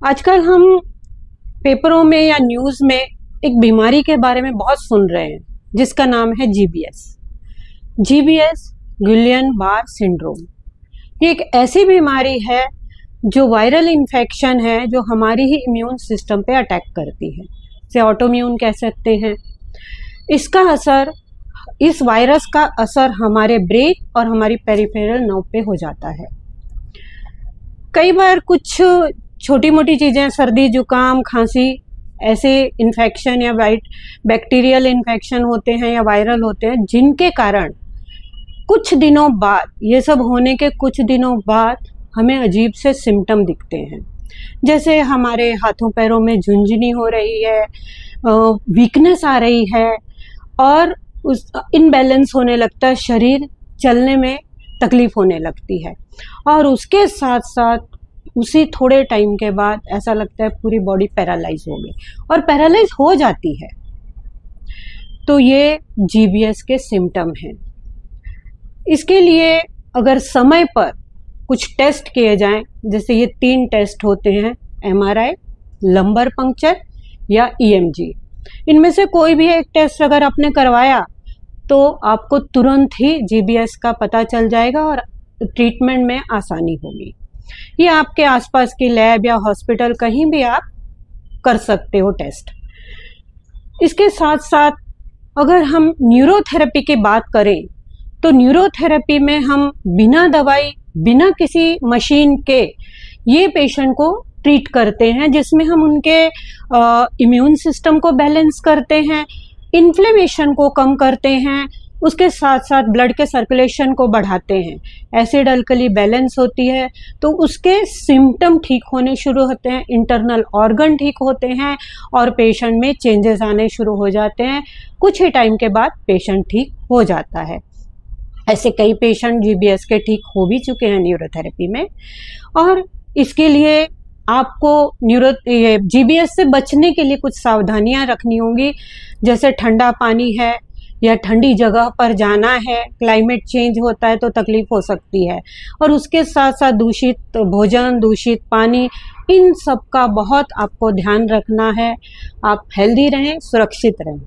आजकल हम पेपरों में या न्यूज़ में एक बीमारी के बारे में बहुत सुन रहे हैं जिसका नाम है जीबीएस गुइलेन बार सिंड्रोम। ये एक ऐसी बीमारी है जो वायरल इन्फेक्शन है जो हमारी ही इम्यून सिस्टम पे अटैक करती है, इसे ऑटोइम्यून कह सकते हैं। इस वायरस का असर हमारे ब्रेन और हमारी पेरिफेरल नर्व पे हो जाता है। कई बार कुछ छोटी मोटी चीज़ें, सर्दी जुकाम खांसी, ऐसे इन्फेक्शन या बैक्टीरियल इन्फेक्शन होते हैं या वायरल होते हैं जिनके कारण कुछ दिनों बाद, ये सब होने के कुछ दिनों बाद हमें अजीब से सिम्टम दिखते हैं। जैसे हमारे हाथों पैरों में झुंझुनी हो रही है, वीकनेस आ रही है और इनबैलेंस होने लगता है, शरीर चलने में तकलीफ होने लगती है। और उसके साथ साथ उसी थोड़े टाइम के बाद ऐसा लगता है पूरी बॉडी पैरालाइज हो गई और पैरालाइज हो जाती है। तो ये जीबीएस के सिम्टम हैं। इसके लिए अगर समय पर कुछ टेस्ट किए जाएं, जैसे ये 3 टेस्ट होते हैं, एमआरआई, लंबर पंक्चर या ईएमजी, इनमें से कोई भी एक टेस्ट अगर आपने करवाया तो आपको तुरंत ही जीबीएस का पता चल जाएगा और ट्रीटमेंट में आसानी होगी। ये आपके आसपास की लैब या हॉस्पिटल कहीं भी आप कर सकते हो टेस्ट। इसके साथ साथ अगर हम न्यूरोथेरेपी की बात करें तो न्यूरोथेरेपी में हम बिना दवाई, बिना किसी मशीन के ये पेशेंट को ट्रीट करते हैं, जिसमें हम उनके इम्यून सिस्टम को बैलेंस करते हैं, इन्फ्लेमेशन को कम करते हैं, उसके साथ साथ ब्लड के सर्कुलेशन को बढ़ाते हैं, एसिड अल्कली बैलेंस होती है, तो उसके सिम्टम ठीक होने शुरू होते हैं, इंटरनल ऑर्गन ठीक होते हैं और पेशेंट में चेंजेस आने शुरू हो जाते हैं। कुछ ही टाइम के बाद पेशेंट ठीक हो जाता है। ऐसे कई पेशेंट जीबीएस के ठीक हो भी चुके हैं न्यूरोथेरेपी में। और इसके लिए आपको जीबीएस से बचने के लिए कुछ सावधानियां रखनी होंगी, जैसे ठंडा पानी है या ठंडी जगह पर जाना है, क्लाइमेट चेंज होता है तो तकलीफ हो सकती है, और उसके साथ साथ दूषित भोजन, दूषित पानी, इन सब का बहुत आपको ध्यान रखना है। आप हेल्दी रहें, सुरक्षित रहें।